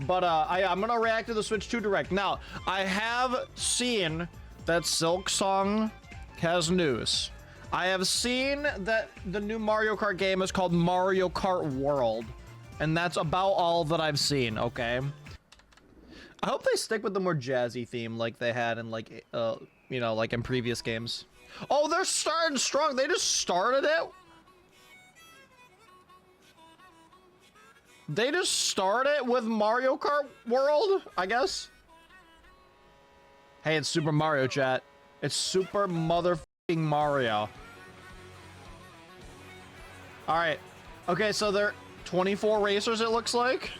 But I'm gonna react to the Switch 2 Direct. Now, I have seen that Silk Song has news. I have seen that the new Mario Kart game is called Mario Kart World. And that's about all that I've seen, okay? I hope they stick with the more jazzy theme like they had in, like, you know, like in previous games. Oh, they're starting strong. They just started it. They just started with Mario Kart World, I guess. Hey, it's Super Mario, chat. It's Super motherfucking Mario. All right. Okay, so they're 24 racers, it looks like.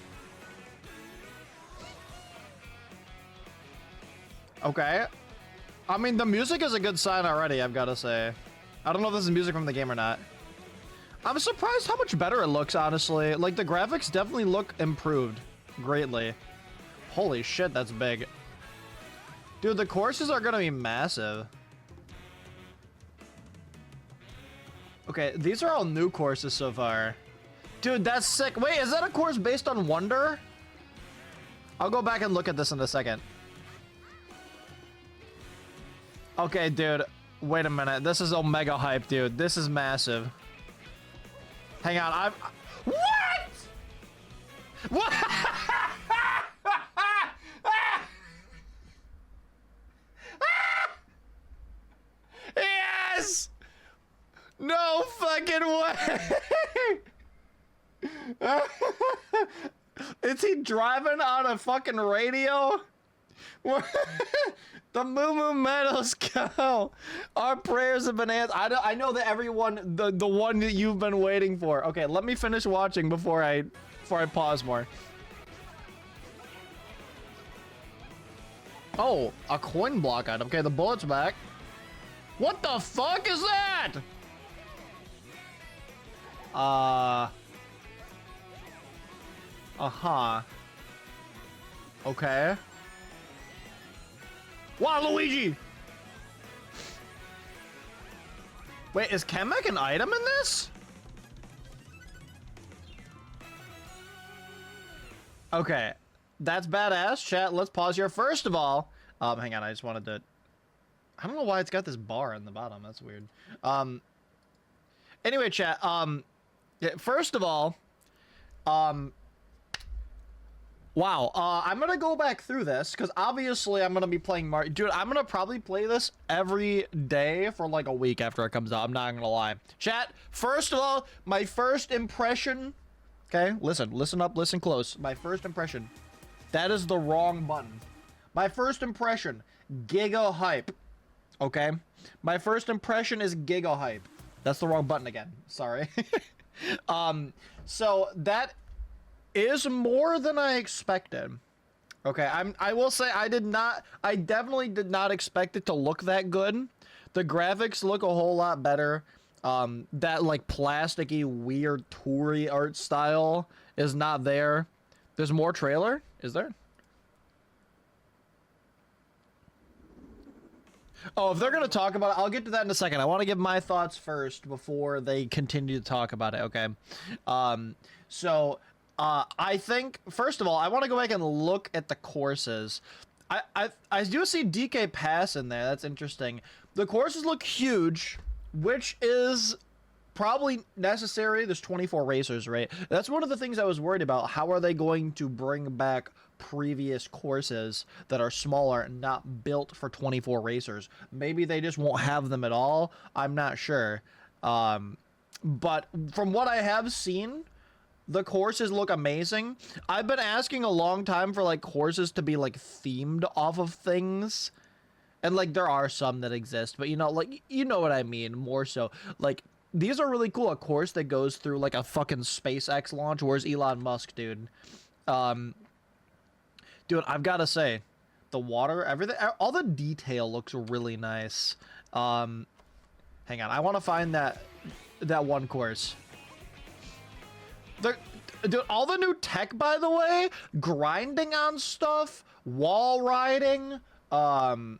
Okay. I mean, the music is a good sign already, I've got to say. I don't know if this is music from the game or not. I'm surprised how much better it looks, honestly. Like, the graphics definitely look improved greatly. Holy shit, that's big. Dude, the courses are gonna be massive. Okay, these are all new courses so far. Dude, that's sick. Wait, is that a course based on Wonder? I'll go back and look at this in a second. Okay, dude. Wait a minute. This is Omega hype, dude. This is massive. Hang on. What? What? Yes! No fucking way! Is he driving on a fucking radio? The Moo Moo Meadows go. Our prayers have been answered. I know that everyone, the one that you've been waiting for. Okay, let me finish watching before I pause more. Oh, a coin block item. Okay, the bullet's back. What the fuck is that? Uh-huh. Okay. Wow, Luigi! Wait, is Kamek an item in this? Okay. That's badass, chat. Let's pause here. First of all, hang on, I just wanted to... I don't know why it's got this bar in the bottom. That's weird. Anyway, chat, yeah, first of all, wow, I'm gonna go back through this, because obviously I'm gonna be playing Mario. Dude, I'm gonna probably play this every day for like a week after it comes out. I'm not gonna lie. Chat, first of all, my first impression, okay, listen up, listen close. My first impression, that is the wrong button. My first impression, Giga Hype, okay? My first impression is Giga Hype. That's the wrong button again, sorry. So that is more than I expected. Okay, I will say I definitely did not expect it to look that good. The graphics look a whole lot better. That like plasticky, weird, toury art style is not there. There's more trailer? Is there? Oh, if they're going to talk about it, I'll get to that in a second. I want to give my thoughts first before they continue to talk about it, okay? I think, first of all, I want to go back and look at the courses. I do see DK Pass in there. That's interesting. The courses look huge, which is probably necessary. There's 24 racers, right? That's one of the things I was worried about. How are they going to bring back previous courses that are smaller and not built for 24 racers? Maybe they just won't have them at all. I'm not sure. But from what I have seen, the courses look amazing. I've been asking a long time for like courses to be like themed off of things. And like there are some that exist, but you know, like, you know what I mean, more so. Like, these are really cool. A course that goes through like a fucking SpaceX launch. Where's Elon Musk, dude? Dude, I've got to say, the water, everything, all the detail looks really nice. Hang on, I want to find that one course. Dude, all the new tech, by the way, grinding on stuff, wall riding, I'll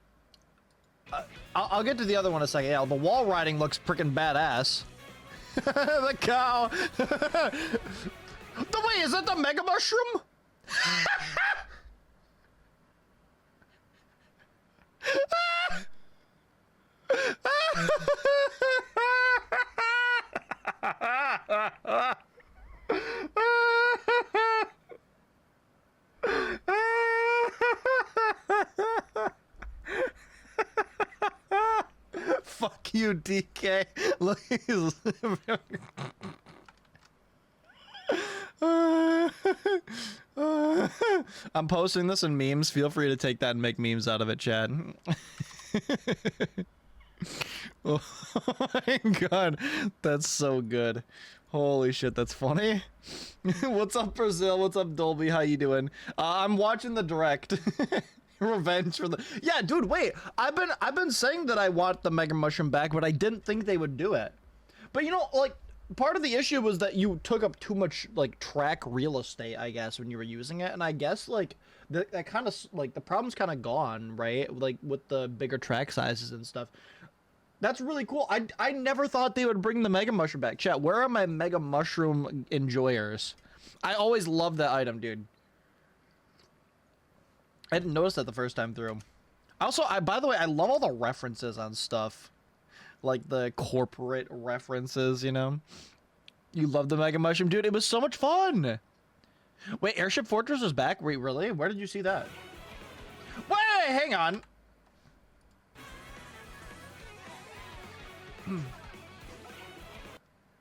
get to the other one in a second. Yeah, the wall riding looks freaking badass. The cow. Wait, is that the Mega Mushroom? you, DK. Look, he's... I'm posting this in memes. Feel free to take that and make memes out of it, Chad. Oh my god, that's so good. Holy shit, that's funny. What's up, Brazil? What's up, Dolby? How you doing? I'm watching the direct. Revenge for the... Yeah, dude, wait. I've been saying that I want the Mega Mushroom back, but I didn't think they would do it. But you know, like, part of the issue was that you took up too much, like, track real estate, I guess, when you were using it. And I guess, like, that kind of, like, the problem's kind of gone, right? Like, with the bigger track sizes and stuff. That's really cool. I never thought they would bring the Mega Mushroom back. Chat, where are my Mega Mushroom enjoyers? I always loved that item, dude. I didn't notice that the first time through. Also, by the way, I love all the references on stuff. Like the corporate references, you know? You love the Mega Mushroom? Dude, it was so much fun! Wait, Airship Fortress is back? Wait, really? Where did you see that? Wait, hang on!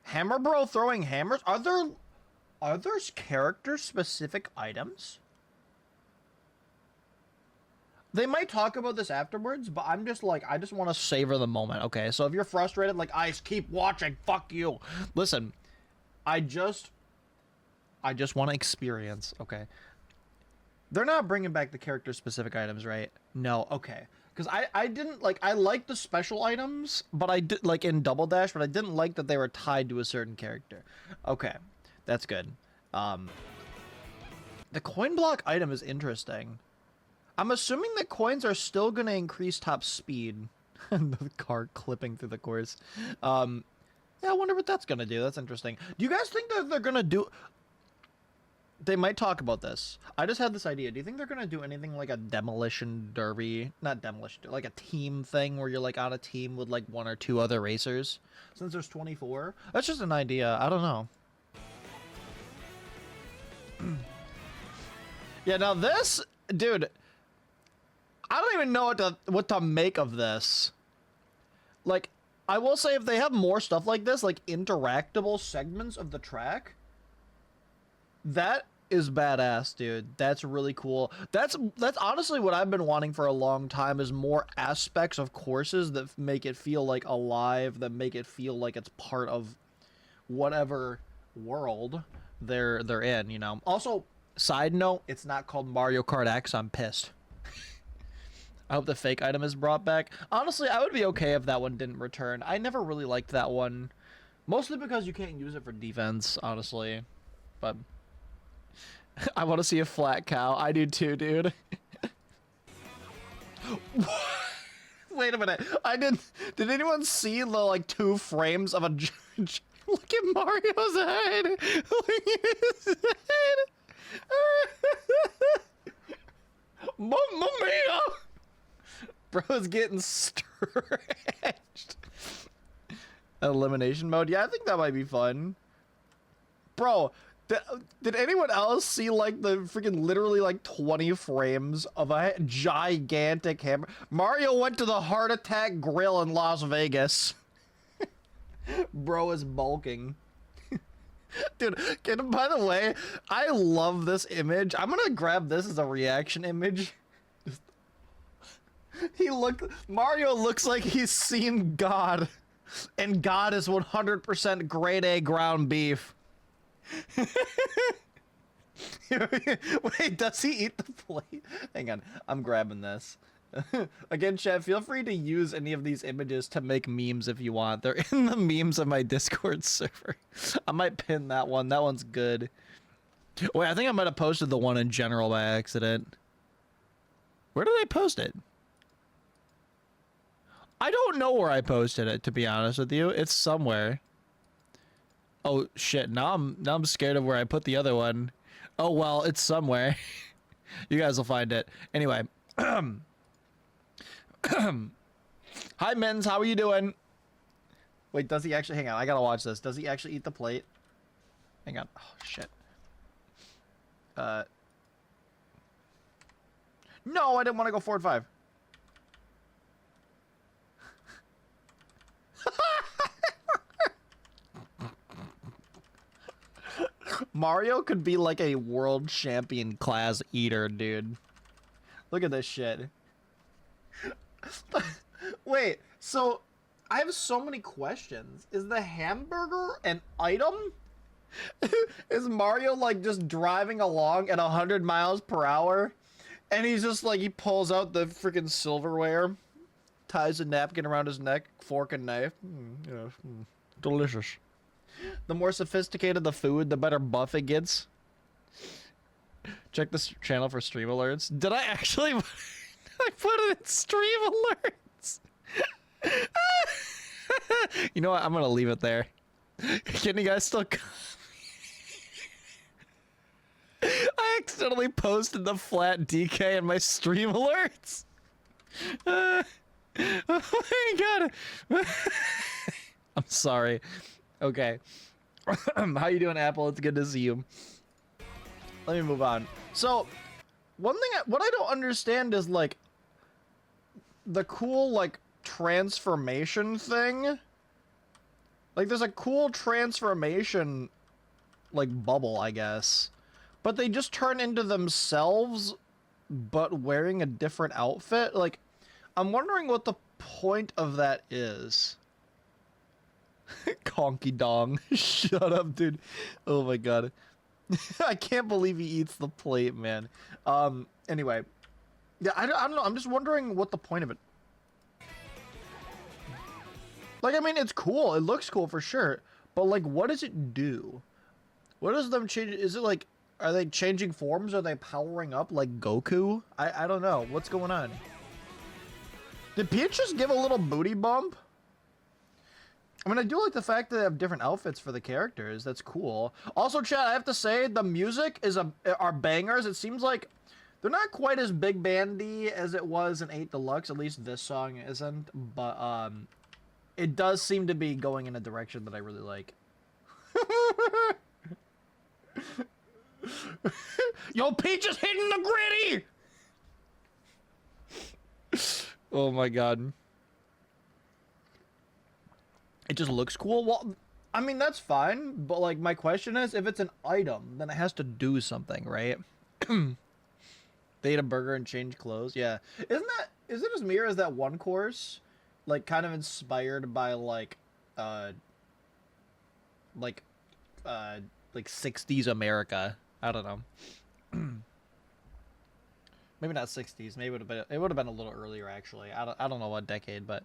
Hammer Bro throwing hammers? Are there character specific items? They might talk about this afterwards, but I'm just like, I just want to savor the moment. Okay, so if you're frustrated, like, Ice, keep watching, fuck you. Listen, I just want to experience, okay? They're not bringing back the character specific items, right? No, okay. Because I didn't, like, I liked the special items, but I did, like, in Double Dash, but I didn't like that they were tied to a certain character. Okay, that's good. The coin block item is interesting. I'm assuming that coins are still going to increase top speed. The car clipping through the course. Yeah, I wonder what that's going to do. That's interesting. Do you guys think that they're going to do... They might talk about this. I just had this idea. Do you think they're going to do anything like a demolition derby? Not demolition, like a team thing where you're like on a team with like 1 or 2 other racers? Since there's 24? That's just an idea. I don't know. Yeah, now this... Dude, I don't even know what to make of this. Like, I will say if they have more stuff like this, like interactable segments of the track, that is badass, dude. That's really cool. That's honestly what I've been wanting for a long time, is more aspects of courses that make it feel like alive, that make it feel like it's part of whatever world they're in, you know. Also, side note, it's not called Mario Kart X. I'm pissed. I hope the fake item is brought back. Honestly, I would be okay if that one didn't return. I never really liked that one. Mostly because you can't use it for defense, honestly. But I want to see a flat cow. I do too, dude. Wait a minute. Did anyone see the like 2 frames of a judge? Look at Mario's head. Look at his head. Mamma mia! Bro's getting stretched. Elimination mode? Yeah, I think that might be fun. Bro, did anyone else see like the freaking literally like 20 frames of a gigantic hammer? Mario went to the Heart Attack Grill in Las Vegas. Bro is bulking. Dude, by the way, I love this image. I'm gonna grab this as a reaction image. Mario looks like he's seen God, and God is 100% grade A ground beef. Wait, does he eat the plate? Hang on, I'm grabbing this. Again, chat, feel free to use any of these images to make memes if you want. They're in the memes of my Discord server. I might pin that one. That one's good. Wait, I think I might have posted the one in general by accident. Where did I post it? I don't know where I posted it, to be honest with you. It's somewhere. Oh shit, now I'm scared of where I put the other one. Oh well, it's somewhere. You guys will find it. Anyway. Hi Mens, how are you doing? Wait, does he actually... Hang on, I gotta watch this. Does he actually eat the plate? Hang on. Oh shit. No, I didn't want to go 4 and 5. Mario could be like a world champion class eater, dude. Look at this shit. Wait, so I have so many questions. Is the hamburger an item? Is Mario like just driving along at 100 miles per hour? And he's just like, he pulls out the freaking silverware, ties a napkin around his neck, fork and knife. Delicious. The more sophisticated the food, the better buff it gets. Check this channel for stream alerts. Did I actually? I put it in stream alerts. You know what? I'm gonna leave it there. Can you guys still? I accidentally posted the flat DK in my stream alerts. Oh my god. I'm sorry. Okay. How you doing, Apple? It's good to see you. Let me move on. So, one thing, what I don't understand is, like, the cool, like, transformation thing. Like, there's a cool transformation, like, bubble, I guess. But they just turn into themselves, but wearing a different outfit. Like, I'm wondering what the point of that is. Conky dong. Shut up, dude. Oh my god. I can't believe he eats the plate, man. Anyway. Yeah, I don't know. I'm just wondering what the point of it. Like, I mean, it's cool. It looks cool for sure. But, like, what does it do? What does them change? Is it, like, are they changing forms? Are they powering up like Goku? I don't know. What's going on? Did Peach just give a little booty bump? I mean, I do like the fact that they have different outfits for the characters. That's cool. Also, chat, I have to say, the music are bangers. It seems like they're not quite as big bandy as it was in 8 Deluxe. At least this song isn't. But, it does seem to be going in a direction that I really like. Yo, Peach is hitting the gritty! Oh my god. It just looks cool. Well, I mean, that's fine, but like my question is, if it's an item, then it has to do something, right? They ate a burger and changed clothes. Yeah. Is it as me or is that one course like kind of inspired by like 60s America? I don't know. Maybe not 60s. Maybe it would have been a little earlier actually. I don't know what decade, but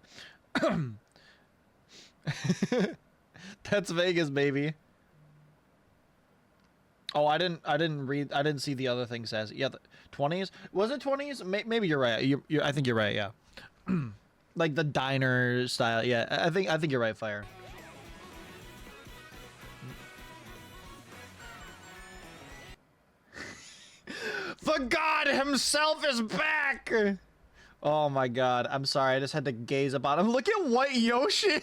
that's Vegas, baby. Oh, I didn't see the other thing says. Yeah, the 20s. Was it 20s? Maybe you're right. I think you're right, yeah. Like the diner style. Yeah, I think you're right, Fire. The god himself is back! Oh my god, I'm sorry, I just had to gaze upon him. Look at White Yoshi!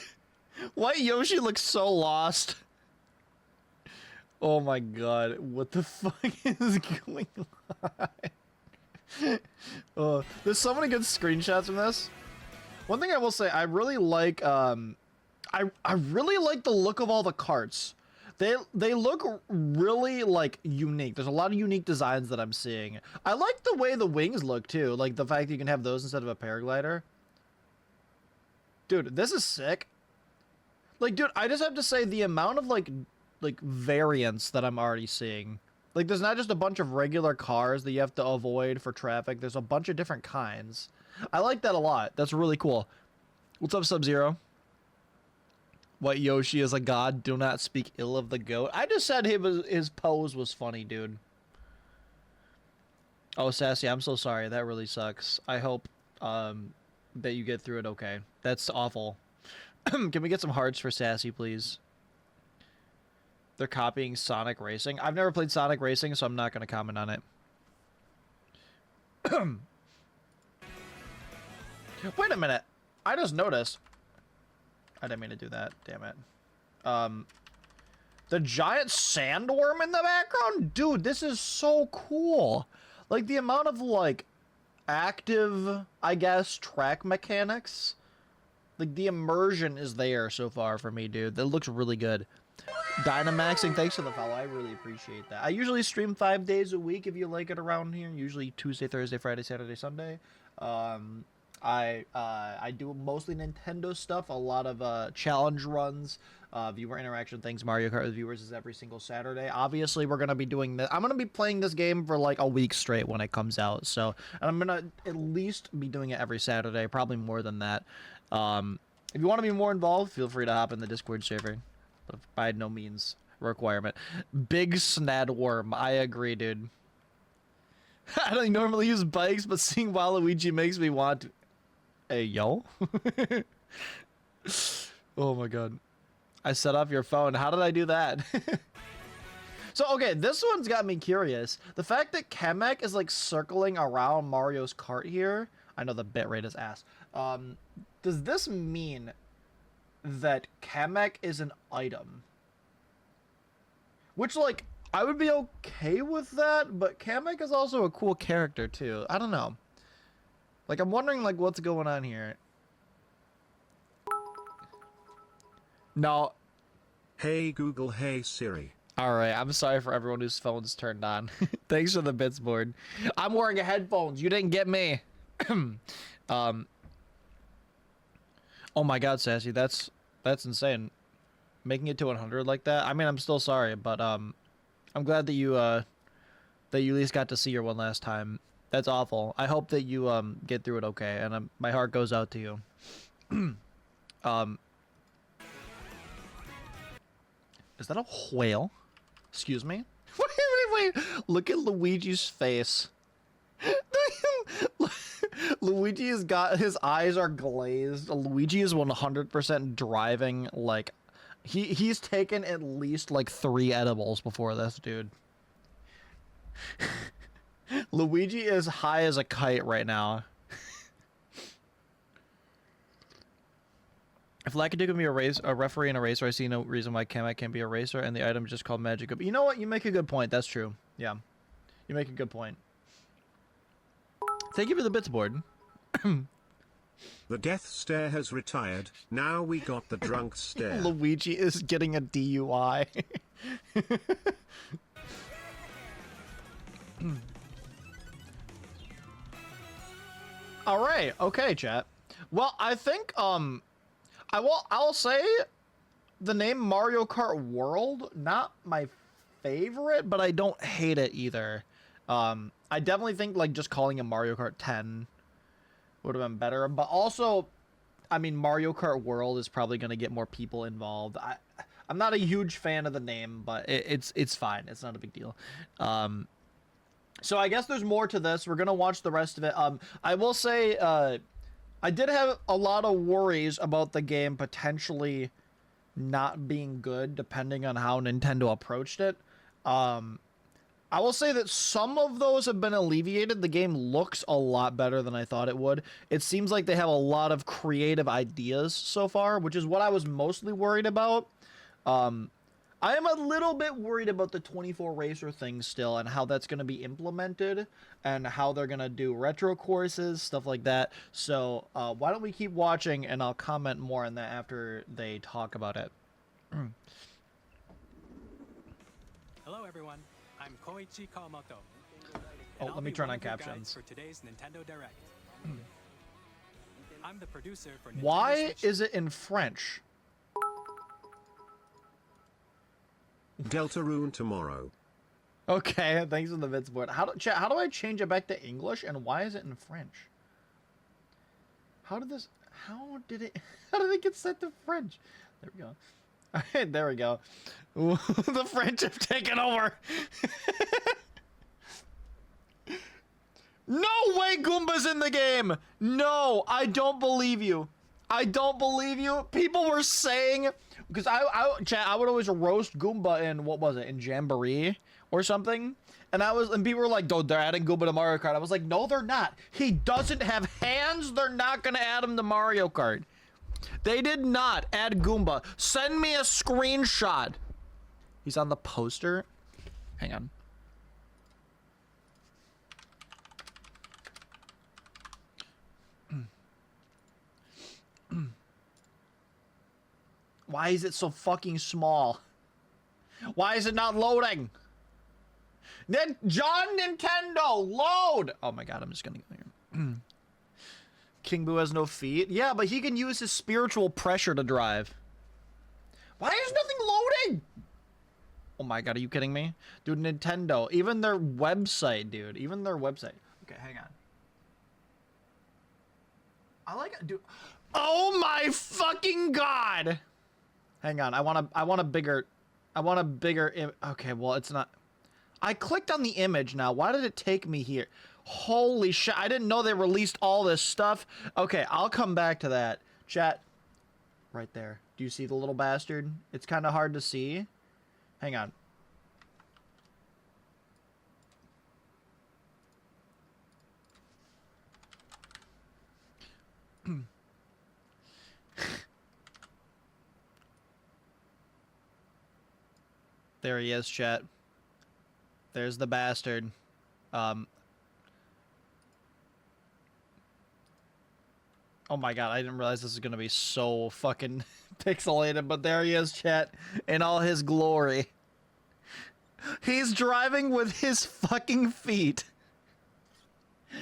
White Yoshi looks so lost. Oh my god, what the fuck is going on? Oh, there's so many good screenshots from this. One thing I will say, I really like, I really like the look of all the carts. They look really, like, unique. There's a lot of unique designs that I'm seeing. I like the way the wings look, too. Like, the fact that you can have those instead of a paraglider. Dude, this is sick. Like, dude, I just have to say the amount of, like variants that I'm already seeing. Like, there's not just a bunch of regular cars that you have to avoid for traffic. There's a bunch of different kinds. I like that a lot. That's really cool. What's up, Sub-Zero? White Yoshi is a god. Do not speak ill of the goat. I just said his pose was funny, dude. Oh, Sassy, I'm so sorry. That really sucks. I hope that you get through it okay. That's awful. Can we get some hearts for Sassy, please? They're copying Sonic Racing. I've never played Sonic Racing, so I'm not going to comment on it. Wait a minute. I just noticed. I didn't mean to do that. Damn it. The giant sandworm in the background? Dude, this is so cool. Like, the amount of, like, active, I guess, track mechanics. Like, the immersion is there so far for me, dude. That looks really good. Dynamaxing, thanks for the follow. I really appreciate that. I usually stream 5 days a week if you like it around here. Usually Tuesday, Thursday, Friday, Saturday, Sunday. I do mostly Nintendo stuff. A lot of challenge runs, viewer interaction things. Mario Kart with viewers is every single Saturday. Obviously, we're gonna be doing this. I'm gonna be playing this game for like a week straight when it comes out. So, and I'm gonna at least be doing it every Saturday, probably more than that. If you want to be more involved, feel free to hop in the Discord server. But by no means requirement. Big Snadworm. I agree, dude. I don't normally use bikes, but seeing Waluigi makes me want to. Hey, yo. Oh my god. I set off your phone. How did I do that? So, okay, this one's got me curious. The fact that Kamek is, like, circling around Mario's cart here. I know the bitrate is ass. Does this mean that Kamek is an item? Which, like, I would be okay with that, but Kamek is also a cool character, too. I don't know. Like, I'm wondering, like, what's going on here. No. Hey Google, hey Siri. Alright, I'm sorry for everyone whose phone's turned on. Thanks for the bits board. I'm wearing headphones. You didn't get me. Oh my god, Sassy, that's insane. Making it to 100 like that. I mean, I'm still sorry, but I'm glad that you at least got to see her one last time. That's awful. I hope that you get through it okay, and my heart goes out to you. Is that a whale? Excuse me? Wait. Look at Luigi's face. Luigi has got, his eyes are glazed. Luigi is 100% driving, like, he's taken at least, like, 3 edibles before this, dude. Luigi is high as a kite right now. If Lakitu can be a referee in a racer, I see no reason why Kamek can't be a racer, and the item is just called Magic. But you know what? You make a good point. That's true. Yeah. You make a good point. Thank you for the bits board. The death stare has retired. Now we got the drunk stare. Luigi is getting a DUI. All right. Okay, chat. Well, I think I'll say the name Mario Kart World, not my favorite, but I don't hate it either. I definitely think like just calling it Mario Kart 10 would have been better, but also, I mean, Mario Kart World is probably going to get more people involved. I'm not a huge fan of the name, but it's fine. It's not a big deal. So I guess there's more to this. We're going to watch the rest of it. I will say, I did have a lot of worries about the game potentially not being good, depending on how Nintendo approached it. I will say that some of those have been alleviated. The game looks a lot better than I thought it would. It seems like they have a lot of creative ideas so far, which is what I was mostly worried about. I am a little bit worried about the 24 racer thing still and how that's going to be implemented and how they're going to do retro courses, stuff like that. So why don't we keep watching and I'll comment more on that after they talk about it. Hello everyone, I'm Koichi Kawamoto. Oh, let me turn on captions. For today's Nintendo Direct. I'm the producer for Nintendo Why Switch. is it in French? Deltarune tomorrow. Okay, thanks for the bits board. How do I change it back to English and why is it in French? How did it get set to French? There we go. All right, there we go. Ooh, the French have taken over. No way Goomba's in the game. No, I don't believe you. I don't believe you. People were saying, because I would always roast Goomba in, what was it, in Jamboree or something? And people were like, "Oh, they're adding Goomba to Mario Kart." I was like, "No, they're not. He doesn't have hands. They're not gonna add him to Mario Kart. They did not add Goomba. Send me a screenshot." He's on the poster. Hang on. Why is it so fucking small? Why is it not loading? Then John Nintendo, load! Oh my god, I'm just gonna go here. King Boo has no feet. Yeah, but he can use his spiritual pressure to drive. Why is nothing loading? Oh my god, are you kidding me? Dude, Nintendo, even their website, dude. Even their website. Okay, hang on. I like it, dude. Oh my fucking god! Hang on, I want a bigger... Okay, well, it's not... I clicked on the image now. Why did it take me here? Holy shit, I didn't know they released all this stuff. Okay, I'll come back to that. Chat. Right there. Do you see the little bastard? It's kind of hard to see. Hang on. There he is, chat. There's the bastard. Oh my god, I didn't realize this is gonna be so fucking pixelated, but there he is, chat, in all his glory. He's driving with his fucking feet.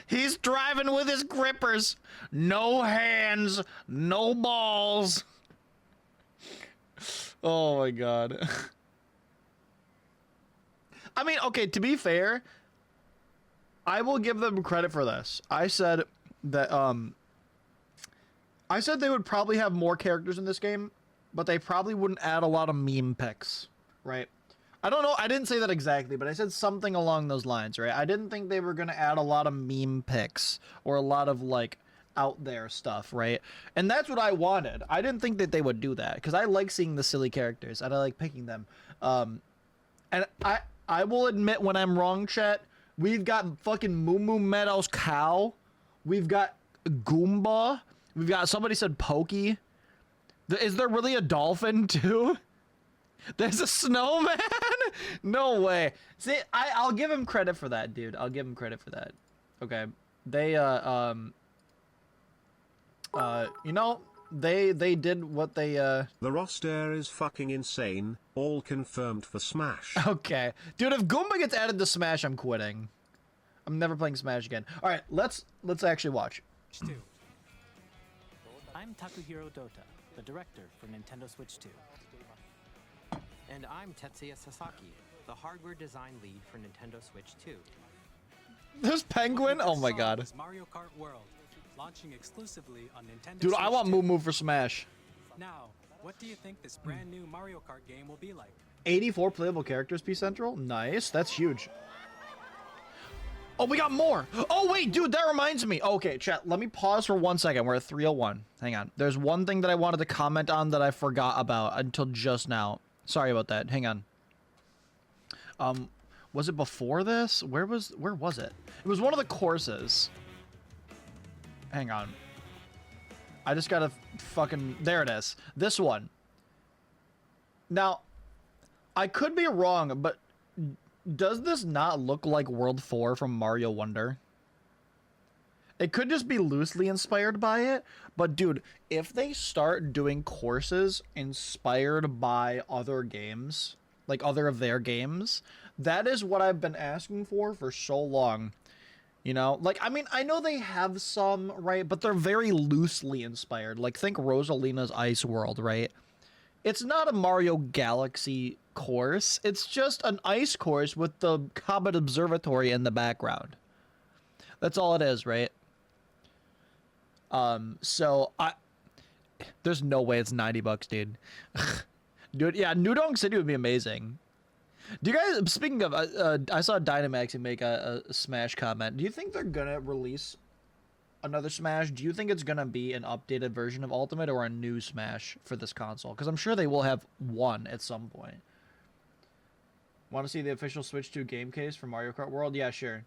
He's driving with his grippers. No hands, no balls. Oh my god. I mean, okay, to be fair, I will give them credit for this. I said that, I said they would probably have more characters in this game, but they probably wouldn't add a lot of meme pics, right? I don't know, I didn't say that exactly, but I said something along those lines, right? I didn't think they were going to add a lot of meme pics or a lot of, like, out there stuff, right? And that's what I wanted. I didn't think that they would do that, because I like seeing the silly characters, and I like picking them. And I will admit when I'm wrong, chat. We've got fucking Moo Moo Meadows Cow. We've got Goomba. We've got, somebody said Pokey. Is there really a dolphin too? There's a snowman? No way. See, I'll give him credit for that, dude. I'll give him credit for that. Okay. They, you know, they did what they, The roster is fucking insane. All confirmed for Smash. Okay. Dude, if Goomba gets added to Smash, I'm quitting. I'm never playing Smash again. Alright, let's actually watch. 2. I'm Takuhiro Dota, the director for Nintendo Switch 2. And I'm Tetsuya Sasaki, the hardware design lead for Nintendo Switch 2. There's Penguin? Oh my god. Is Mario Kart World, launching exclusively on Nintendo Dude, Switch I want 2. Moo Moo for Smash. Now, what do you think this brand new Mario Kart game will be like? 84 playable characters, P Central? Nice, that's huge. Oh, we got more. Oh, wait, dude, that reminds me. Okay, chat, let me pause for 1 second. We're at 3:01. Hang on. There's one thing that I wanted to comment on that I forgot about until just now. Sorry about that. Hang on. Was it before this? Where was it? It was one of the courses. Hang on. I just gotta fucking... There it is. This one. Now, I could be wrong, but does this not look like World 4 from Mario Wonder? It could just be loosely inspired by it, but dude, if they start doing courses inspired by other games, like other of their games, that is what I've been asking for so long. You know, like, I mean, I know they have some, right, but they're very loosely inspired. Like, think Rosalina's Ice World, right? It's not a Mario Galaxy course. It's just an ice course with the Comet Observatory in the background. That's all it is, right? So there's no way it's $90, dude. Dude, yeah, New Donk City would be amazing. Do you guys, speaking of, I saw Dynamax make a Smash comment. Do you think they're gonna release another Smash? Do you think it's gonna be an updated version of Ultimate or a new Smash for this console? Because I'm sure they will have one at some point. Want to see the official Switch 2 game case for Mario Kart World? Yeah, sure.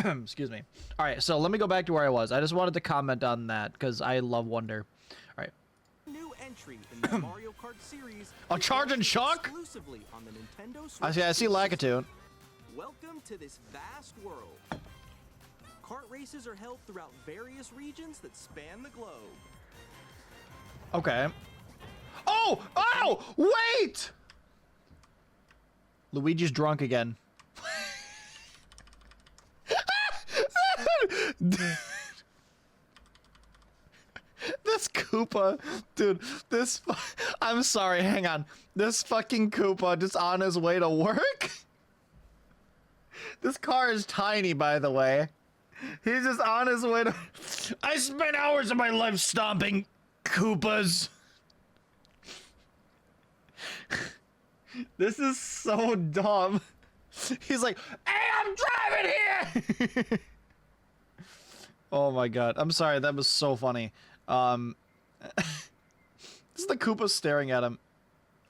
Excuse me. All right, so let me go back to where I was. I just wanted to comment on that because I love Wonder. All right. New entry in the Mario Kart series. A Charge and Shock? Exclusively on the Nintendo Switch. I see Lakitu. Welcome to this vast world. Kart races are held throughout various regions that span the globe. Okay. Oh! Oh! Wait! Luigi's drunk again. This Koopa, dude, I'm sorry, hang on. This fucking Koopa just on his way to work? This car is tiny, by the way. He's just on his way to... I spent hours of my life stomping Koopas. This is so dumb. He's like, hey, I'm driving here! Oh my god. I'm sorry, that was so funny. This is the Koopa staring at him.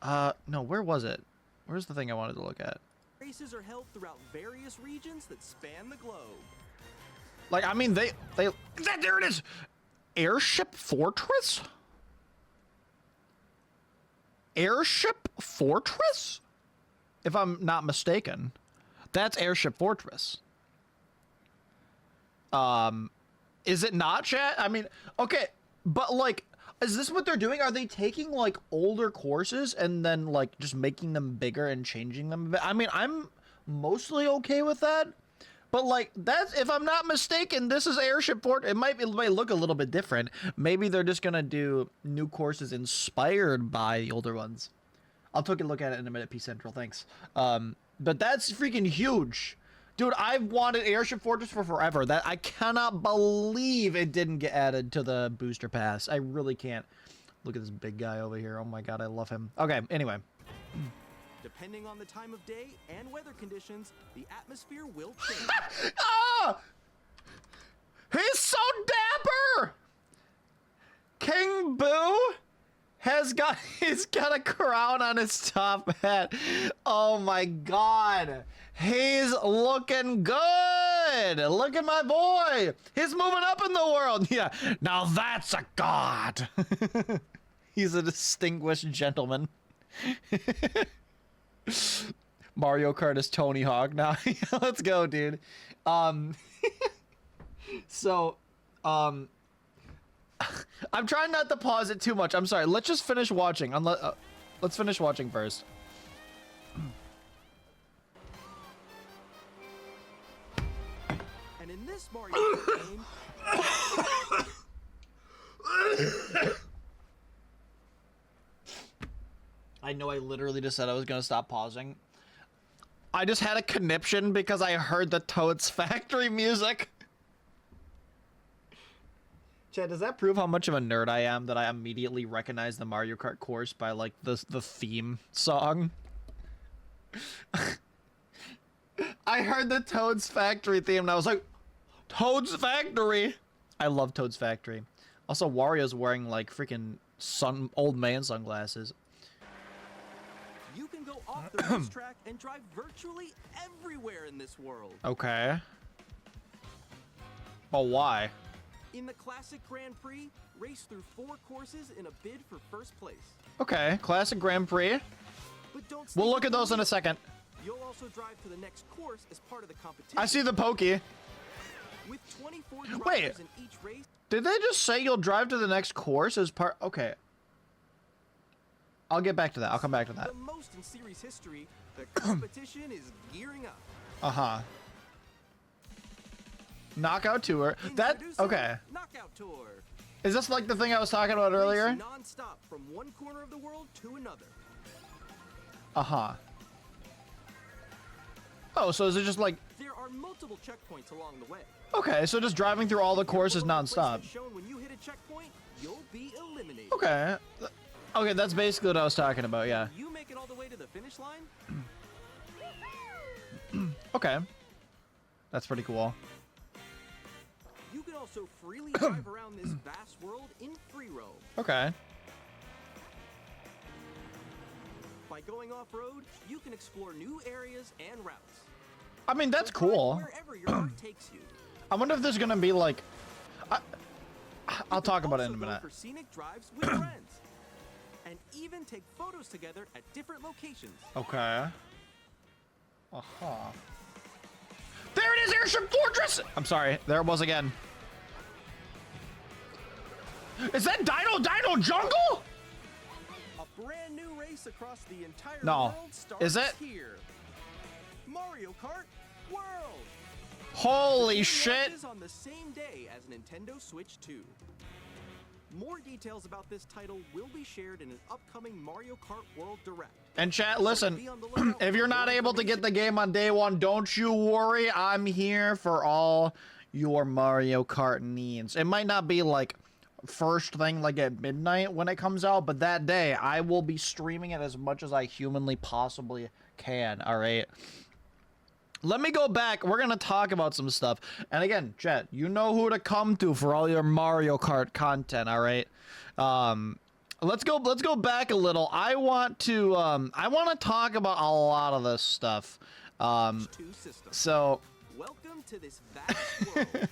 No, where was it? Where's the thing I wanted to look at? Races are held throughout various regions that span the globe. Like, I mean, there it is! Airship Fortress? Airship Fortress? If I'm not mistaken. That's Airship Fortress. Is it not, chat? I mean, okay, but like, is this what they're doing? Are they taking like older courses and then like just making them bigger and changing them a bit? I mean, I'm mostly okay with that, but like that's, if I'm not mistaken, this is Airship Fort. It might look a little bit different. Maybe they're just gonna do new courses inspired by the older ones. I'll take a look at it in a minute, P Central, thanks. But that's freaking huge. Dude, I've wanted Airship Fortress for forever. That I cannot believe it didn't get added to the booster pass. I really can't. Look at this big guy over here. Oh my god, I love him. Okay, anyway. Depending on the time of day and weather conditions, the atmosphere will change. Ah! He's so dapper! King Boo he's got a crown on his top hat. Oh my god. He's looking good. Look at my boy. He's moving up in the world. Yeah. Now that's a god. He's a distinguished gentleman. Mario Kart is Tony Hawk now. Let's go, dude. I'm trying not to pause it too much. I'm sorry. Let's just finish watching. Let's finish watching first. And in this Mario Kart game, I know I literally just said I was gonna stop pausing. I just had a conniption because I heard the Toad's Factory music. Chad, does that prove how much of a nerd I am that I immediately recognize the Mario Kart course by like the theme song? I heard the Toad's Factory theme and I was like, Toad's Factory! I love Toad's Factory. Also, Wario's wearing like freaking old man sunglasses. you can go off the racetrack and drive virtually everywhere in this world. Okay. But why? In the Classic Grand Prix, race through 4 courses in a bid for first place. Okay, Classic Grand Prix. But don't We'll look at those in a second. You'll also drive to the next course as part of the competition. I see the pokey. With 24 drivers Wait. in each race. Did they just say you'll drive to the next course as part? Okay. I'll get back to that. I'll come back to that. The most in series history, the competition is gearing up. Uh-huh. Knockout Tour. That, Introducing okay. Knockout Tour. Is this like the thing I was talking about earlier? Race non-stop from one corner of the world to another. Uh-huh. Oh, so is it just like, There are multiple checkpoints along the way. okay, so just driving through all the courses Your nonstop. placement shown when you hit a checkpoint, you'll be eliminated. Okay. Okay, that's basically what I was talking about, yeah. You make it all the way to the finish line? Okay. That's pretty cool. You can also freely drive around this vast world in free roam. Okay. By going off-road, you can explore new areas and routes. I mean, that's So drive cool. Wherever your heart takes you. I wonder if there's gonna be like... I'll talk about it in a Also go minute. for scenic drives with friends. And even take photos together at different locations. Okay. Uh-huh. There it is, Airship Fortress! I'm sorry, there it was again. Is that Dino Jungle? A brand new race across the entire No. world starts Is it? here. Mario Kart World. Holy The game shit! launches on the same day as Nintendo Switch 2. More details about this title will be shared in an upcoming Mario Kart World Direct. And chat, So listen, be on the lookout if for you're not more able to get information. the game on day one, don't you worry. I'm here for all your Mario Kart needs. It might not be like first thing like at midnight when it comes out, but that day I will be streaming it as much as I humanly possibly can, all right? Let me go back. We're going to talk about some stuff. And again, chat, you know who to come to for all your Mario Kart content, all right? Let's go back a little. I want to talk about a lot of this stuff. Two systems. So Welcome to this vast world.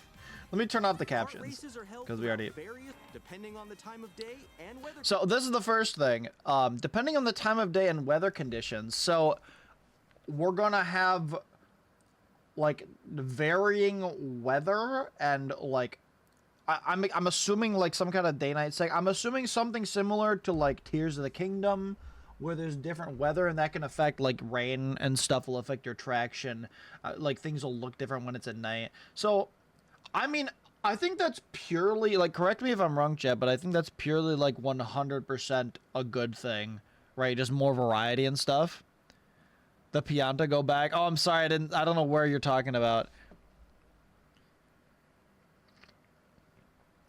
let me turn off the Kart captions races are held because we already. throughout various, depending on the time of day and weather. So this is the first thing. Depending on the time of day and weather conditions. So we're gonna have like varying weather and like I'm assuming like some kind of day-night cycle. I'm assuming something similar to like Tears of the Kingdom, where there's different weather and that can affect like rain and stuff will affect your traction. Like things will look different when it's at night. So, I mean, I think that's purely like, correct me if I'm wrong, Chet, but I think that's purely like 100% a good thing, right? Just more variety and stuff. The Pianta go back. Oh, I'm sorry, I don't know where you're talking about.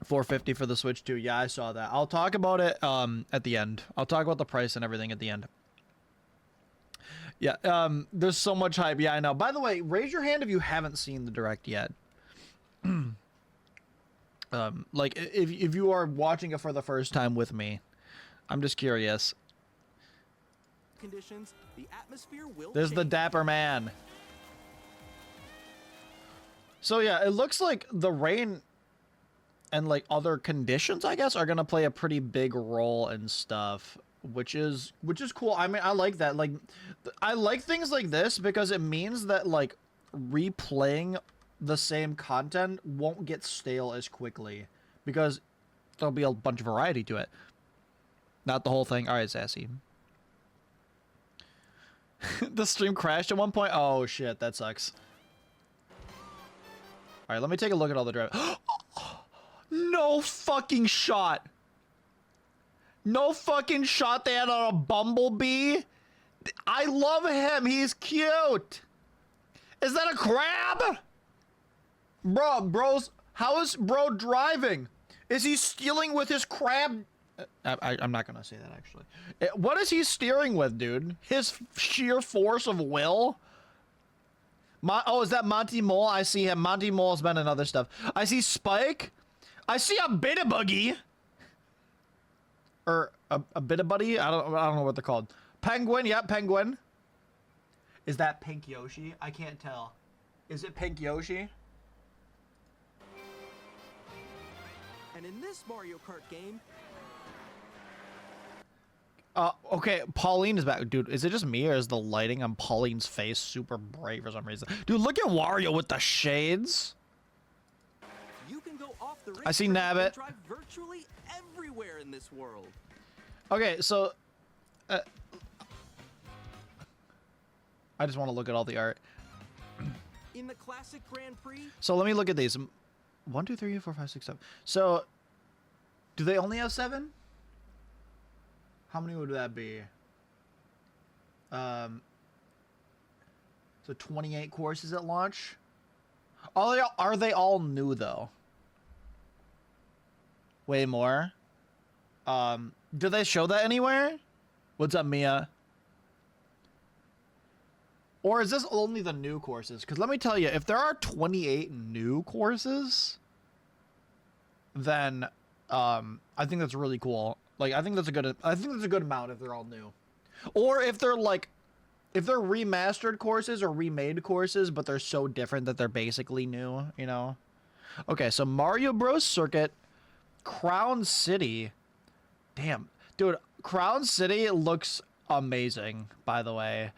450 for the Switch 2. Yeah, I saw that. I'll talk about it at the end. I'll talk about the price and everything at the end. Yeah, there's so much hype. Yeah, I know. By the way, raise your hand if you haven't seen the Direct yet. Like, if you are watching it for the first time with me. I'm just curious. Conditions, the atmosphere will There's the change. Dapper Man. So yeah, it looks like the rain and like other conditions, I guess, are gonna play a pretty big role in stuff, which is cool. I mean, I like that. Like, I like things like this because it means that like replaying the same content won't get stale as quickly because there'll be a bunch of variety to it. Not the whole thing. All right, Sassy. The stream crashed at one point. Oh shit, that sucks. All right, let me take a look at all the drive. No fucking shot. No fucking shot they had on a Bumblebee. I love him. He's cute. Is that a crab? Bro's, how is bro driving? Is he stealing with his crab? I'm not gonna say that actually. What is he steering with, dude? His sheer force of will? Oh, is that Monty Mole? I see him. Monty Mole's been in other stuff. I see Spike. I see a Bitty-Buggy. Or a Bitty-Buddy? I don't know what they're called. Penguin, yep, Penguin. Is that Pink Yoshi? I can't tell. Is it Pink Yoshi? And in this Mario Kart game, Okay, Pauline is back. Dude, is it just me or is the lighting on Pauline's face super bright for some reason? Dude, look at Wario with the shades. you can go off the I see racetrack and Nabbit. drive virtually everywhere in this world. Okay, so... I just want to look at all the art. In the classic Grand Prix, So let me look at these. 1, 2, 3, 4, 5, 6, 7. So, do they only have 7? How many would that be? So 28 courses at launch. Are they all new though? Way more. Do they show that anywhere? What's up, Mia? Or is this only the new courses? Because let me tell you, if there are 28 new courses, then I think that's really cool. Like, I think that's a good amount if they're all new. Or if they're like, if they're remastered courses or remade courses, but they're so different that they're basically new, you know? Okay, so Mario Bros. Circuit, Crown City. Damn, dude, Crown City looks amazing, by the way.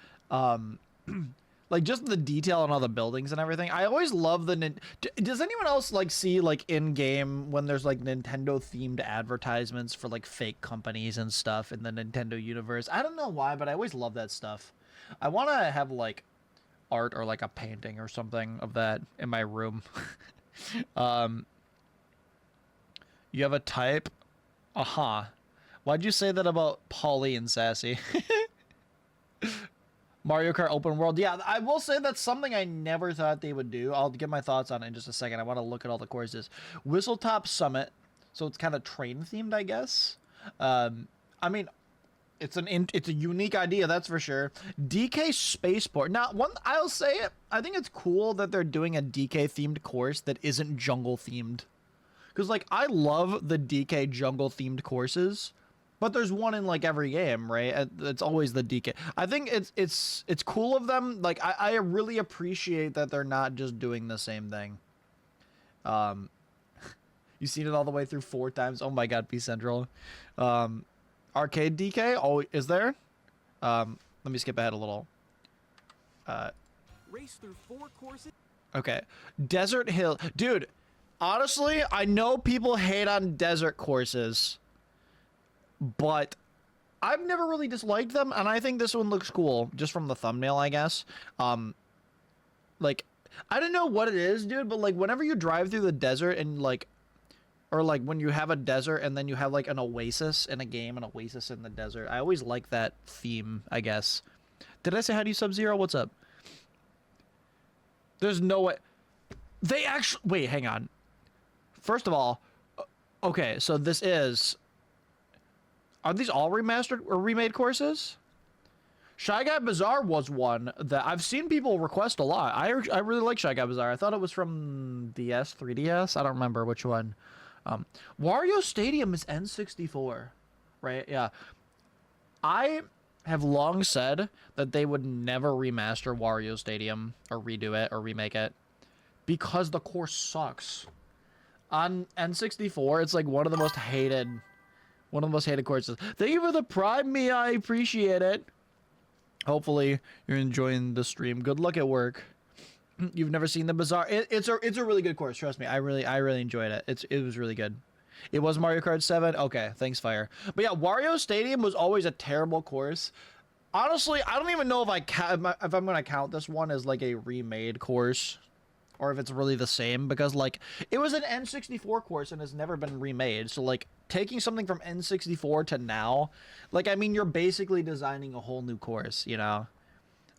Like, just the detail on all the buildings and everything. I always love the... Does anyone else, like, see, like, in-game when there's, like, Nintendo-themed advertisements for, like, fake companies and stuff in the Nintendo universe? I don't know why, but I always love that stuff. I want to have, like, art or like a painting or something of that in my room. You have a type? Why'd you say that about Pauline, Sassy? Mario Kart Open World. Yeah, I will say that's something I never thought they would do. I'll get my thoughts on it in just a second. I want to look at all the courses. Whistletop Summit. So it's kind of train themed, I guess. I mean, it's a unique idea, that's for sure. DK Spaceport. Now, I'll say it. I think it's cool that they're doing a DK themed course that isn't jungle themed. Because like I love the DK jungle themed courses. But there's one in like every game, right? It's always the DK. I think it's cool of them. Like I really appreciate that they're not just doing the same thing. You've seen it all the way through 4 times. Oh my god, P Central. Arcade DK. Oh, is there? Let me skip ahead a little. Race through 4 courses. Okay, Desert Hill, dude. Honestly, I know people hate on desert courses. But I've never really disliked them, and I think this one looks cool, just from the thumbnail, I guess. Like, I don't know what it is, dude, but, like, whenever you drive through the desert and, like, or, like, when you have a desert and then you have, like, an oasis in a game, an oasis in the desert, I always like that theme, I guess. Did I say hi to you, Sub-Zero? What's up? There's no way. They actually... Wait, hang on. First of all, okay, so this is... Are these all remastered or remade courses? Shy Guy Bazaar was one that I've seen people request a lot. I really like Shy Guy Bazaar. I thought it was from DS, 3DS. I don't remember which one. Wario Stadium is N64, right? Yeah. I have long said that they would never remaster Wario Stadium or redo it or remake it because the course sucks. On N64, it's like one of the most hated courses. Thank you for the Prime, me. I appreciate it. Hopefully you're enjoying the stream. Good luck at work. You've never seen the Bazaar. It's a really good course. Trust me. I really enjoyed it. It was really good. It was Mario Kart 7. Okay, thanks, Fire. But yeah, Wario Stadium was always a terrible course. Honestly, I don't even know if if I'm gonna count this one as like a remade course, or if it's really the same, because like it was an N64 course and has never been remade. So like taking something from N64 to now, like I mean you're basically designing a whole new course, you know.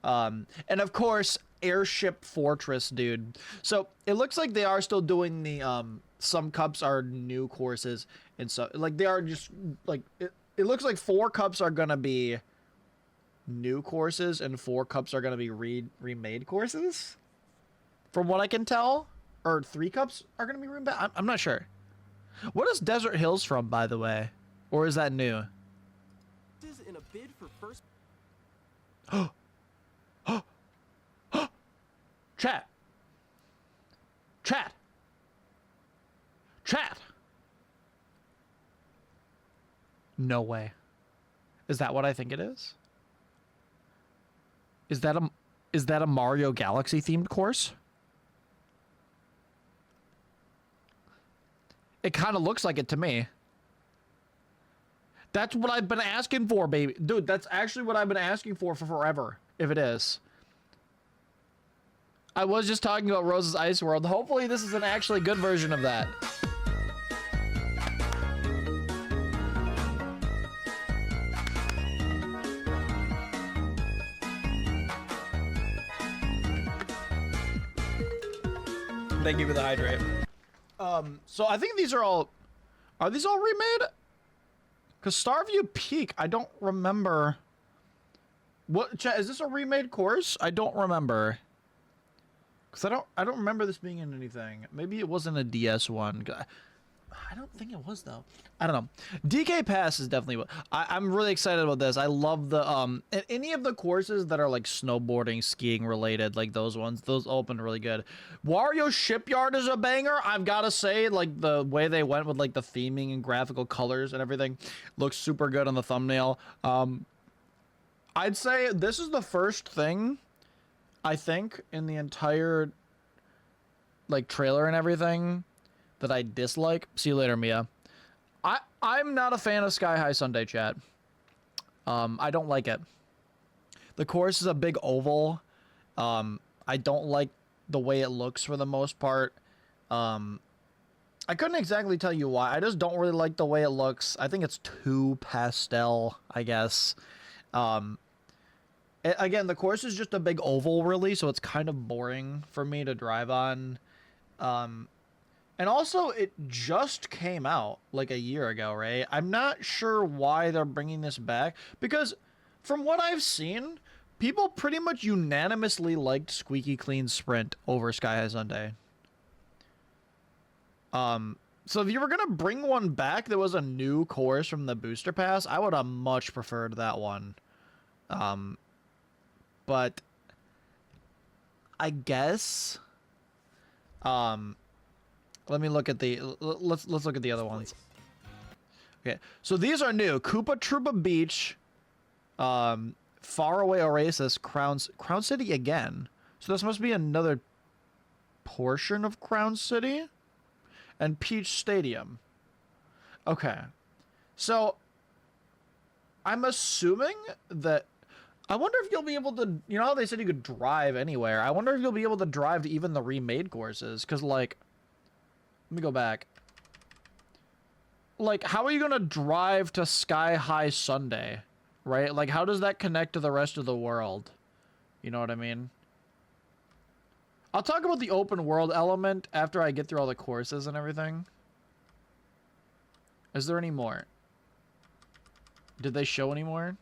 And of course, Airship Fortress, dude. So it looks like they are still doing the some cups are new courses, and so like they are just like it looks like 4 cups are gonna be new courses and 4 cups are gonna be remade courses. From what I can tell, or 3 cups are going to be remade. I'm not sure. What is Desert Hills from, by the way? Or is that new? This is in a bid for first. Chat. Chat. Chat. No way. Is that what I think it is? Is that a Mario Galaxy themed course? It kind of looks like it to me. That's what I've been asking for, baby. Dude, that's actually what I've been asking for forever, if it is. I was just talking about Rose's Ice World. Hopefully this is an actually good version of that. Thank you for the hydrate. So I think these are these all remade? Because Starview Peak, I don't remember. What, is this a remade course? I don't remember. Because I don't remember this being in anything. Maybe it wasn't a DS one. I don't think it was, though. I don't know. DK Pass is definitely what I'm really excited about this. I love the any of the courses that are like snowboarding, skiing related, like those ones. Those open really good. Wario Shipyard is a banger. I've got to say, like the way they went with like the theming and graphical colors and everything looks super good on the thumbnail. I'd say this is the first thing I think in the entire like trailer and everything that I dislike. See you later, Mia. I'm not a fan of Sky High Sunday, chat. I don't like it. The course is a big oval, I don't like the way it looks for the most part. I couldn't exactly tell you why. I just don't really like the way it looks. I think it's too pastel, I guess. Again, the course is just a big oval, really, so it's kind of boring for me to drive on. And also, it just came out like a year ago, right? I'm not sure why they're bringing this back, because from what I've seen, people pretty much unanimously liked Squeaky Clean Sprint over Sky High Sunday. So if you were gonna bring one back that was a new course from the booster pass, I would have much preferred that one. But I guess, let me look at the, let's look at the other ones. Okay, so these are new. Koopa Troopa Beach, Faraway Oasis, Crown City again. So this must be another portion of Crown City. And Peach Stadium. Okay. So, I'm assuming that... I wonder if you'll be able to... You know how they said you could drive anywhere? I wonder if you'll be able to drive to even the remade courses. Because, like... Let me go back. Like, how are you going to drive to Sky High Sunday? Right? Like, how does that connect to the rest of the world? You know what I mean? I'll talk about the open world element after I get through all the courses and everything. Is there any more? Did they show any more?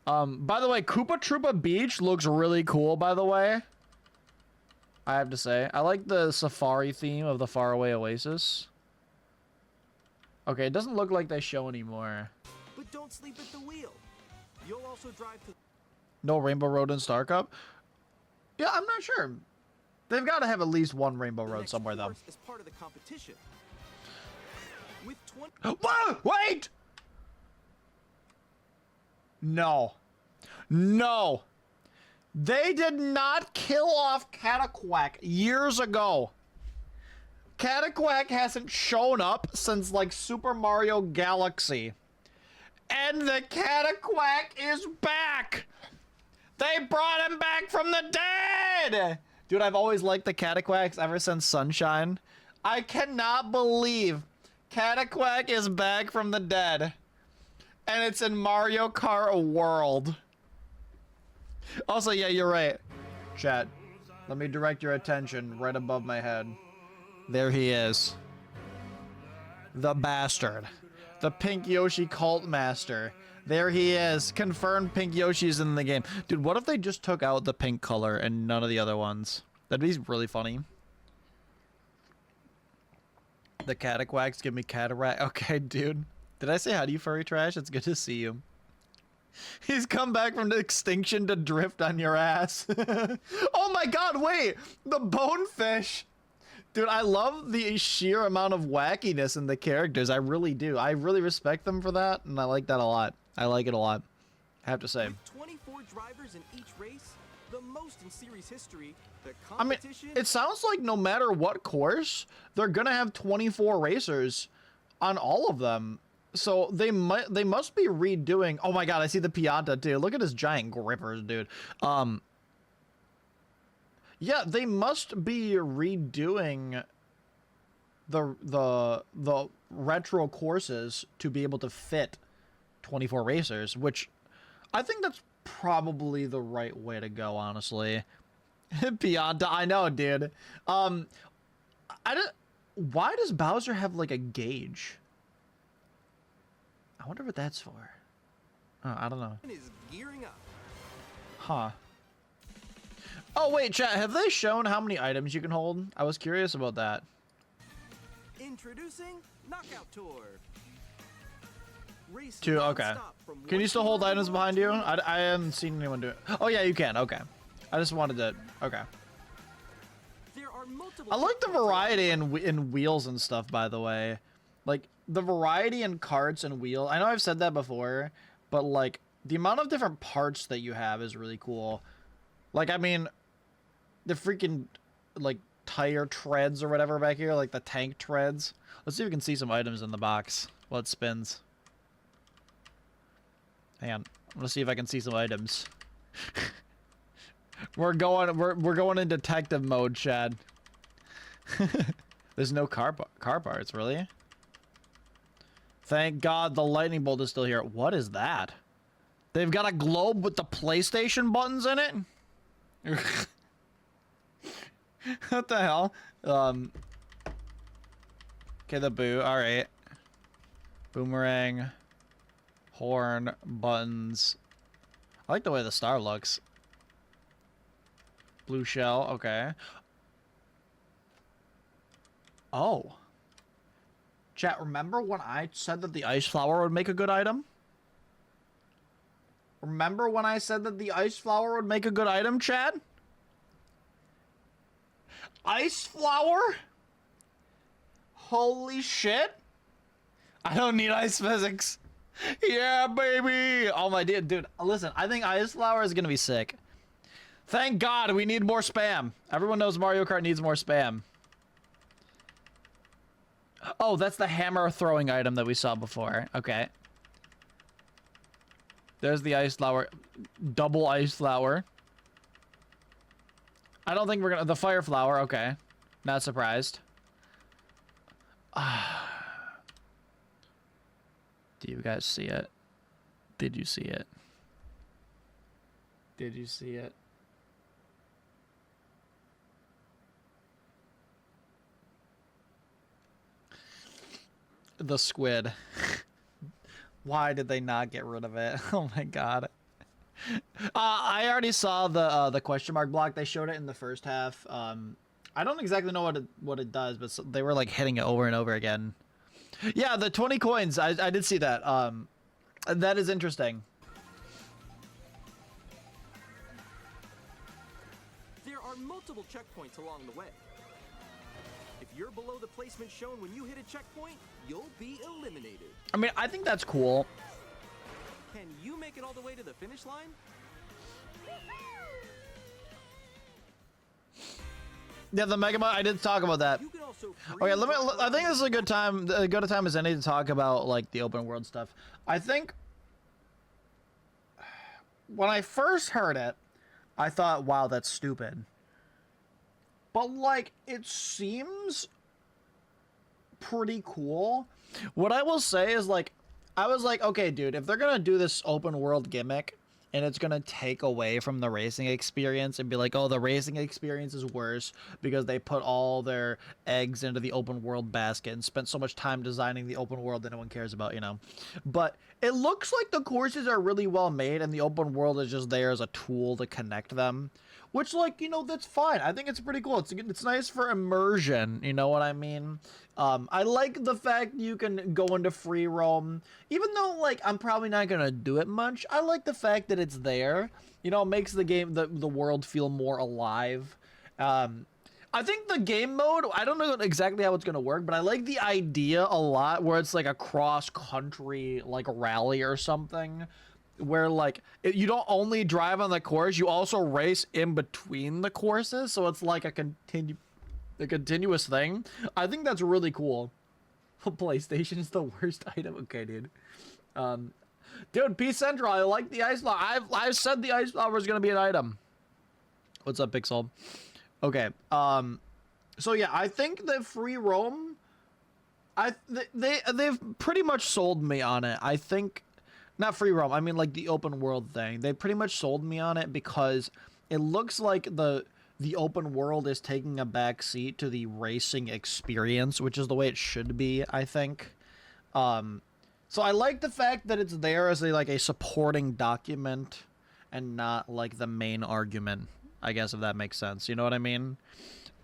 By the way, Koopa Troopa Beach looks really cool, by the way. I have to say. I like the safari theme of the Faraway Oasis. Okay, it doesn't look like they show any more. But don't sleep at the wheel. You'll also drive to... No Rainbow Road in Star Cup? Yeah, I'm not sure. They've got to have at least one Rainbow Road somewhere, though. Is part of the competition. With 20... Whoa! Wait! No. No. They did not kill off Cataquack years ago. Cataquack hasn't shown up since, like, Super Mario Galaxy. And the Cataquack is back! They brought him back from the dead! Dude, I've always liked the Cataquacks ever since Sunshine. I cannot believe Cataquack is back from the dead. And it's in Mario Kart World. Also, yeah, you're right. Chat, let me direct your attention right above my head. There he is. The bastard. The Pink Yoshi cult master. There he is. Confirmed Pink Yoshi's in the game. Dude, what if they just took out the pink color and none of the other ones? That'd be really funny. The Cataquacks give me cataract. Okay, dude. Did I say hi to you, furry trash? It's good to see you. He's come back from the extinction to drift on your ass. Oh my god, wait! The bonefish! Dude, I love the sheer amount of wackiness in the characters. I really do. I really respect them for that, and I like that a lot. I like it a lot. I have to say. With 24 drivers in each race, the most in series history, the I mean, competition... it sounds like no matter what course, they're gonna have 24 racers on all of them. So they must be redoing... Oh my god, I see the Pianta too. Look at his giant grippers, dude. Yeah, they must be redoing the retro courses to be able to fit 24 racers, which I think that's probably the right way to go, honestly. Pianta, I know, dude. Why does Bowser have like a gauge? I wonder what that's for. Oh, I don't know. is gearing up. Huh. Oh, wait, chat, have they shown how many items you can hold? I was curious about that. Introducing Knockout Tour. Race Two, okay. non-stop from Can you one still hold tour items to behind you? another. I haven't seen anyone do it. Oh, yeah, you can. Okay. I just wanted to... Okay. There are multiple I like the checkpoints variety in wheels and stuff, by the way. Like, the variety in carts and wheel. I know I've said that before, but, like, the amount of different parts that you have is really cool. Like, I mean, the freaking, like, tire treads or whatever back here, like the tank treads. Let's see if we can see some items in the box while it spins. Hang on. I'm gonna see if I can see some items. We're going in detective mode, Chad. There's no car parts, really? Thank God the lightning bolt is still here. What is that? They've got a globe with the PlayStation buttons in it? What the hell? Okay, the boo. Alright. Boomerang. Horn. Buttons. I like the way the star looks. Blue shell. Okay. Oh. Chat, remember when I said that the ice flower would make a good item? Remember when I said that the ice flower would make a good item, Chad? Ice flower? Holy shit. I don't need ice physics. Yeah, baby. Oh my dude, listen, I think ice flower is gonna be sick. Thank God we need more spam. Everyone knows Mario Kart needs more spam. Oh, that's the hammer throwing item that we saw before. Okay. There's the ice flower. Double ice flower. I don't think we're gonna... The fire flower, okay. Not surprised. Do you guys see it? Did you see it? Did you see it? The squid. Why did they not get rid of it? Oh my god. I already saw the question mark block. They showed it in the first half. I don't exactly know what it does, but they were like hitting it over and over again. Yeah, the 20 coins. I did see that. That is interesting. There are multiple checkpoints along the way. If you're below the placement shown when you hit a checkpoint, you'll be eliminated. I mean, I think that's cool. Can you make it all the way to the finish line? Yeah, the Mega Man, I did talk about that. You can also Okay, I think this is a good time as any to talk about like the open world stuff. I think when I first heard it, I thought, wow, that's stupid. But like, it seems pretty cool. What I will say is like, I was like, okay, dude, if they're gonna do this open world gimmick and it's gonna take away from the racing experience and be like, oh, the racing experience is worse because they put all their eggs into the open world basket and spent so much time designing the open world that no one cares about, you know. But it looks like the courses are really well made and the open world is just there as a tool to connect them. Which, like, you know, that's fine. I think it's pretty cool. It's nice for immersion, you know what I mean? I like the fact you can go into free roam. Even though, like, I'm probably not going to do it much, I like the fact that it's there. You know, it makes the game, the world feel more alive. I think the game mode, I don't know exactly how it's going to work, but I like the idea a lot where it's like a cross-country, like, rally or something. Where like you don't only drive on the course, you also race in between the courses, so it's like a continuous thing. I think that's really cool. PlayStation is the worst item. Okay, dude. Dude, Peace Central, I like the ice flower. I've said the ice flower is gonna be an item. What's up, Pixel? Okay. So yeah, I think that free roam. They've pretty much sold me on it. I think. Not free roam, I mean like the open world thing. They pretty much sold me on it because it looks like the open world is taking a back seat to the racing experience, which is the way it should be, I think. So I like the fact that it's there as a supporting document and not like the main argument, I guess, if that makes sense. You know what I mean?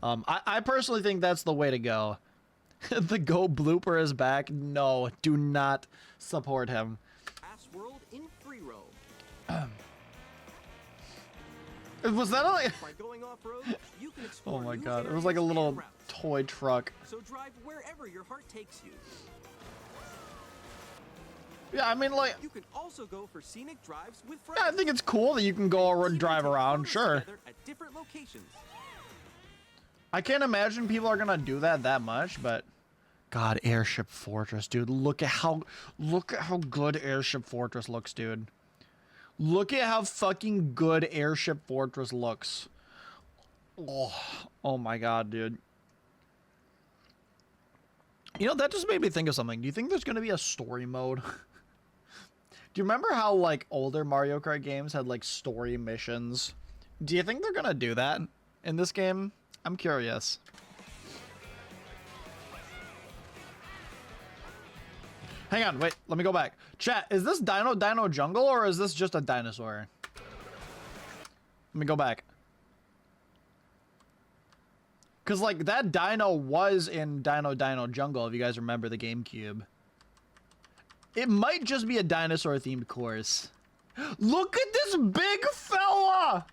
I personally think that's the way to go. The Go blooper is back. No, do not support him. World in free roam. Was that By going off-road, you can explore Oh my new god, it was areas like a little and routes. toy truck. So drive wherever your heart takes you. Yeah, I mean, like, You can also go for scenic drives with friends. yeah, I think it's cool that you can go and Even drive take around, photos sure. together At different locations. I can't imagine people are gonna do that much, but God, Airship Fortress, dude, look at how good Airship Fortress looks, dude. Look at how fucking good Airship Fortress looks. Oh my god, dude. You know, that just made me think of something. Do you think there's going to be a story mode? Do you remember how, like, older Mario Kart games had, like, story missions? Do you think they're going to do that in this game? I'm curious. Hang on, wait, let me go back. Chat, is this Dino Jungle or is this just a dinosaur? Let me go back. Because, like, that dino was in Dino Jungle, if you guys remember the GameCube. It might just be a dinosaur-themed course. Look at this big fella!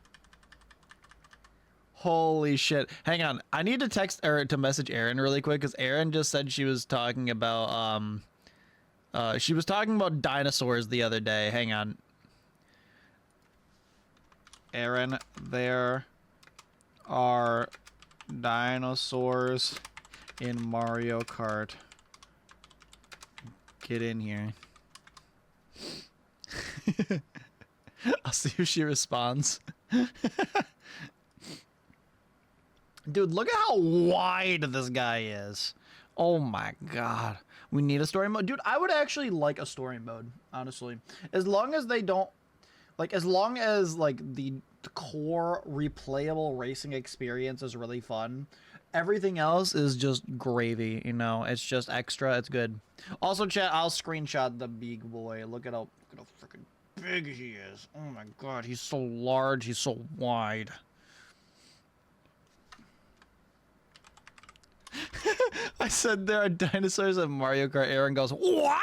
Holy shit. Hang on, I need to text or to message Erin really quick, because Erin just said she was talking about, dinosaurs the other day. Hang on. Erin, there are dinosaurs in Mario Kart. Get in here. I'll see if she responds. Dude, look at how wide this guy is. Oh my god. We need a story mode. Dude, I would actually like a story mode, honestly. As long as they don't... Like, as long as, like, the core replayable racing experience is really fun, everything else is just gravy, you know? It's just extra. It's good. Also, chat, I'll screenshot the big boy. Look at how freaking big he is. Oh my god, he's so large. He's so wide. I said there are dinosaurs in Mario Kart. Aaron goes, what?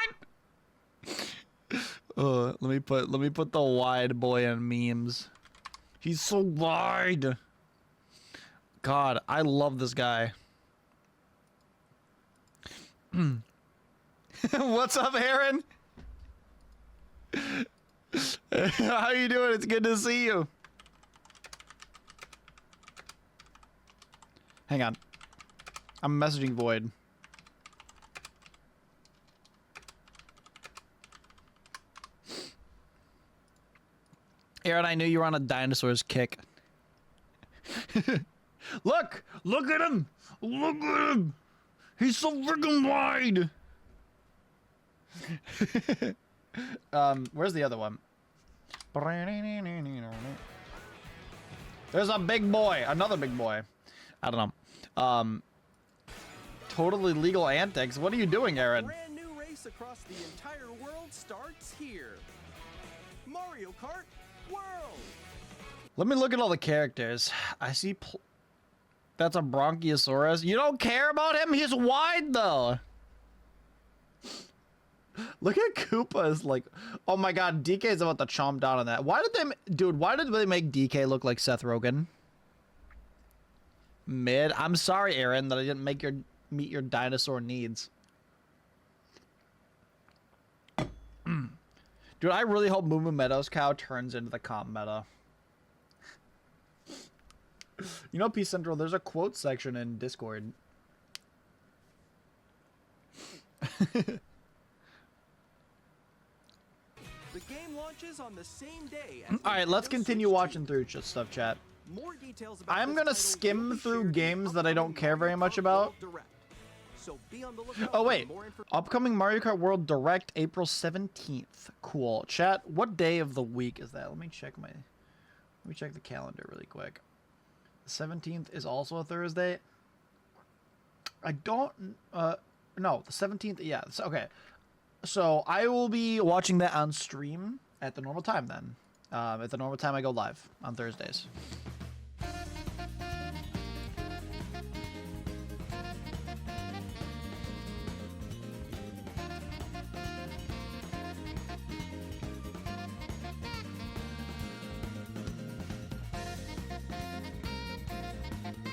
Let me put the wide boy in memes. He's so wide. God, I love this guy. What's up, Aaron? How you doing? It's good to see you. Hang on. I'm messaging Void. Aaron, I knew you were on a dinosaur's kick. Look! Look at him! Look at him! He's so freaking wide! Where's the other one? There's a big boy! Another big boy. I don't know. Totally legal antics. What are you doing, Aaron? Brand new race across the entire world starts here. Mario Kart World. Let me look at all the characters. I see that's a Bronchiosaurus. You don't care about him? He's wide, though. Look at Koopa's like... Oh my god, DK's about to chomp down on that. Why did they... Dude, why did they make DK look like Seth Rogen? Mid? I'm sorry, Aaron, that I didn't meet your dinosaur needs. Dude, I really hope Moo Moo Meadows cow turns into the comp meta. You know, Peace Central, there's a quote section in Discord. The game launches on the same day as Alright, let's continue watching through stuff, chat. More details about I'm this gonna title skim will be through shared in games that I don't upcoming care very Mario much Kart about. World Direct. So be on the lookout Oh for wait, more information. upcoming Mario Kart World Direct, April 17th. Cool. Chat, what day of the week is that? Let me check the calendar really quick. The 17th is also a Thursday. I don't, no, the 17th, yeah, okay. So I will be watching that on stream at the normal time then. At the normal time I go live on Thursdays.